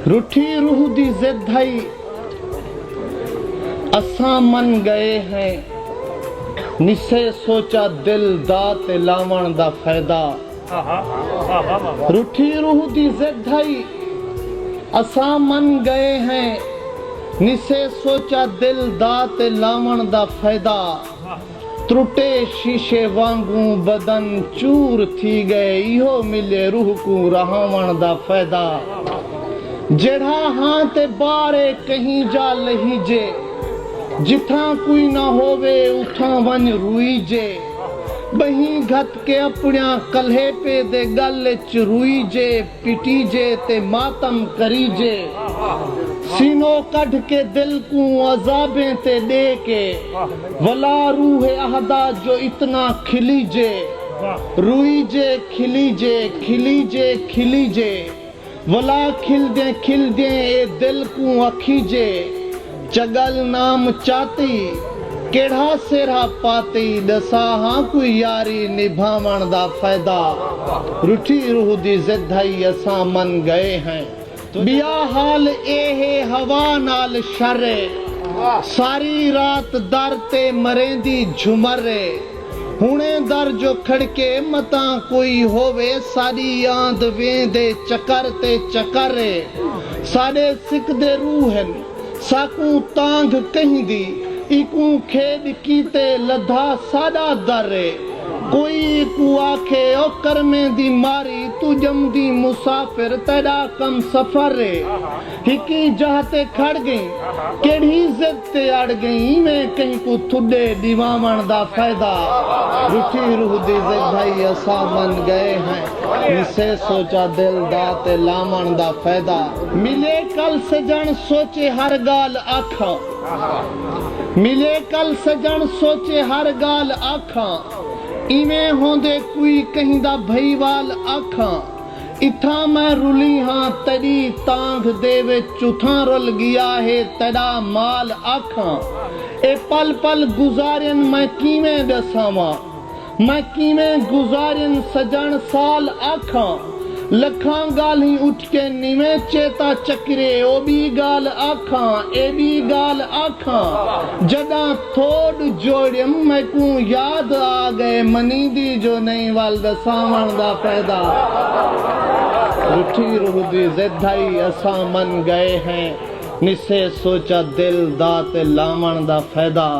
रूठी रूह दी जिद हई असां मन गए हैं निसे सोचा दिल दा ते लावण दा फायदा। रूठी रूह दी जिद हई असां मन गए हैं निसे सोचा दिल दा ते लावण दा फायदा। त्रुटे शीशे वांगू बदन चूर थी गए इहो मिले रूह को रहावण दा फायदा। जेड़ा हां ते बारे कहीं जा लहीजे जिथा कोई ना होवे उठा वन रुईजे। बही घत के अपना कल्हे पे दे गल च रुईजे पिटीजे ते मातम करीजे। सीनो कढ़ के दिल को अजाबे ते दे के वला रूह अहदा जो इतना खिलीजे। रुईजे खिलीजे खिलीजे खिलीजे वला खिल दे ए दिल को अखीजे। चगल नाम चाती केड़ा सेरा पाती दसा हाँ कोई यारी निभावण दा फायदा। रूठी रूह दी जिद हई असां मन गए हैं बिया हाल एहे हवा नाल शरे। सारी रात दर ते मरेंदी झुमरे हुणे दर जो खड़के मता कोई होवे। सारी आंद वेंदे चकर ते चकरे साडे सिकदे रूहन साकू तांग कहीं दी इकू खेद कीते लधा सादा दरे। कोई को आखे ओ करमे दी मारी तू जमदी मुसाफिर तेरा कम सफर रे। हिकी जहाते खड़ गई केड़ी जिद ते अड़ गई मैं कहीं को थुडे दीवावण दा फायदा। रूठी रूह दी जिद हई असां मन गए हैं निसे सोचा दिल दा ते लावण दा फायदा। मिले कल सजन सोचे हर गाल आखा मिले कल सजन सोचे हर गाल आखा। इवें होंदे कोई कहीं दा भईवाल आखा। इथा मैं रुली हाँ तड़ी तांग दे विच उथा रुल गया है तड़ा माल आखा। ए पल पल गुजारन मैं किवें दसावा मैं किवें गुजारन सजन साल आखा। लखां गाली उठ के निवे चेता चकरे ओ भी गाल आखा ए भी गाल आखा। जदा थोड़ जोड़म मैं को याद आ गए मनी दी जो नहीं वाल दसावण दा फायदा। रूठी रूह दी जिद हई असां मन गए हैं निसे सोचा दिल दा ते लावण दा फायदा।